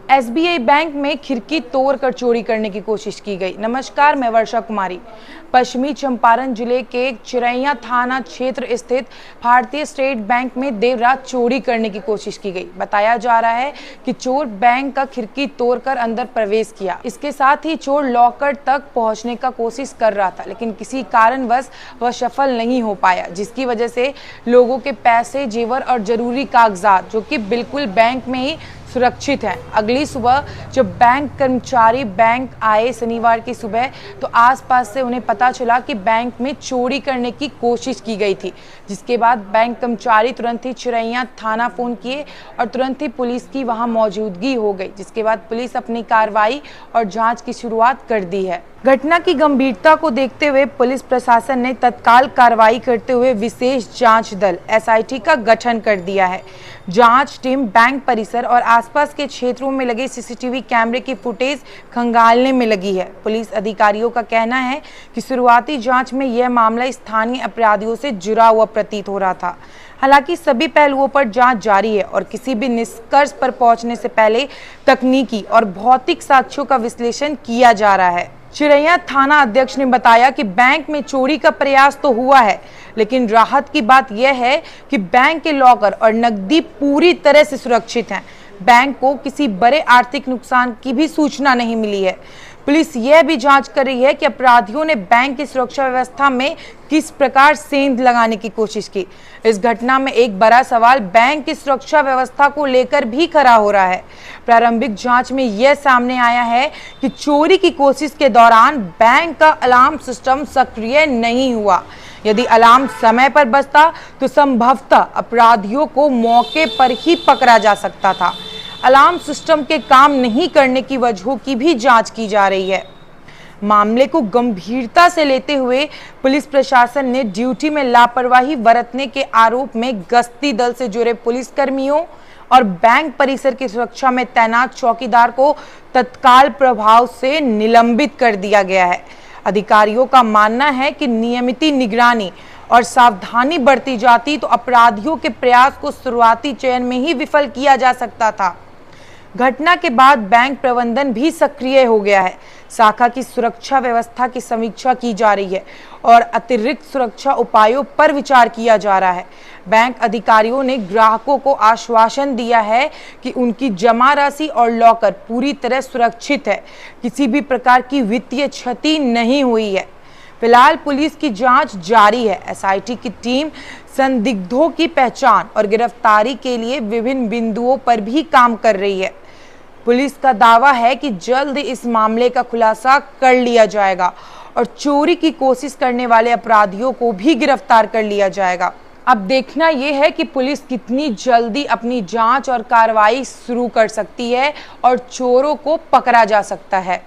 SBI bank में खिड़की तोड़कर चोरी करने की कोशिश की गई। नमस्कार, मैं वर्षा कुमारी। पश्चिमी चंपारण जिले के चिरैया थाना क्षेत्र स्थित भारतीय स्टेट बैंक में देर रात चोरी करने की कोशिश की गई। बताया जा रहा है कि चोर बैंक का खिड़की तोड़कर अंदर प्रवेश किया। इसके साथ ही चोर लॉकर तक पहुंचने का कोशिश कर रहा था, लेकिन किसी कारणवश वह सफल नहीं हो पाया, जिसकी वजह से लोगों के पैसे, जेवर और जरूरी कागजात, जो कि बिल्कुल बैंक में ही सुरक्षित है। अगली सुबह जब बैंक कर्मचारी बैंक आए शनिवार की सुबह, तो आसपास से उन्हें पता चला कि बैंक में चोरी करने की कोशिश की गई थी, जिसके बाद बैंक कर्मचारी तुरंत ही चिरैया थाना फोन किए और तुरंत ही पुलिस की वहां मौजूदगी हो गई, जिसके बाद पुलिस अपनी कार्रवाई और जांच की शुरुआत कर दी है। घटना की गंभीरता को देखते हुए पुलिस प्रशासन ने तत्काल कार्रवाई करते हुए विशेष जांच दल एसआईटी का गठन कर दिया है। जांच टीम बैंक परिसर और आसपास के क्षेत्रों में लगे सीसीटीवी कैमरे की फुटेज खंगालने में लगी है। पुलिस अधिकारियों का कहना है कि शुरुआती जांच में यह मामला स्थानीय अपराधियों से जुड़ा हुआ प्रतीत हो रहा था। हालांकि सभी पहलुओं पर जांच जारी है और किसी भी निष्कर्ष पर पहुंचने से पहले तकनीकी और भौतिक साक्ष्यों का विश्लेषण किया जा रहा है। चिरैया थाना अध्यक्ष ने बताया कि बैंक में चोरी का प्रयास तो हुआ है, लेकिन राहत की बात यह है कि बैंक के लॉकर और नकदी पूरी तरह से सुरक्षित हैं। बैंक को किसी बड़े आर्थिक नुकसान की भी सूचना नहीं मिली है। पुलिस यह भी जांच कर रही है कि अपराधियों ने बैंक की सुरक्षा व्यवस्था में किस प्रकार सेंध लगाने की कोशिश की। इस घटना में एक बड़ा सवाल बैंक की सुरक्षा व्यवस्था को लेकर भी खड़ा हो रहा है। प्रारंभिक जांच में यह सामने आया है कि चोरी की कोशिश के दौरान बैंक का अलार्म सिस्टम सक्रिय नहीं हुआ। यदि अलार्म समय पर बजता तो संभवतः अपराधियों को मौके पर ही पकड़ा जा सकता था। अलार्म सिस्टम के काम नहीं करने की वजहों की भी जांच की जा रही है। मामले को गंभीरता से लेते हुए पुलिस प्रशासन ने ड्यूटी में लापरवाही बरतने के आरोप में गश्ती दल से जुड़े पुलिसकर्मियों और बैंक परिसर की सुरक्षा में तैनात चौकीदार को तत्काल प्रभाव से निलंबित कर दिया गया है। अधिकारियों का मानना है कि नियमित निगरानी और सावधानी बरती जाती तो अपराधियों के प्रयास को शुरुआती चयन में ही विफल किया जा सकता था। घटना के बाद बैंक प्रबंधन भी सक्रिय हो गया है। शाखा की सुरक्षा व्यवस्था की समीक्षा की जा रही है और अतिरिक्त सुरक्षा उपायों पर विचार किया जा रहा है। बैंक अधिकारियों ने ग्राहकों को आश्वासन दिया है कि उनकी जमा राशि और लॉकर पूरी तरह सुरक्षित है। किसी भी प्रकार की वित्तीय क्षति नहीं हुई है। फिलहाल पुलिस की जांच जारी है। एसआईटी की टीम संदिग्धों की पहचान और गिरफ्तारी के लिए विभिन्न बिंदुओं पर भी काम कर रही है। पुलिस का दावा है कि जल्द इस मामले का खुलासा कर लिया जाएगा और चोरी की कोशिश करने वाले अपराधियों को भी गिरफ्तार कर लिया जाएगा। अब देखना यह है कि पुलिस कितनी जल्दी अपनी जांच और कार्रवाई शुरू कर सकती है और चोरों को पकड़ा जा सकता है।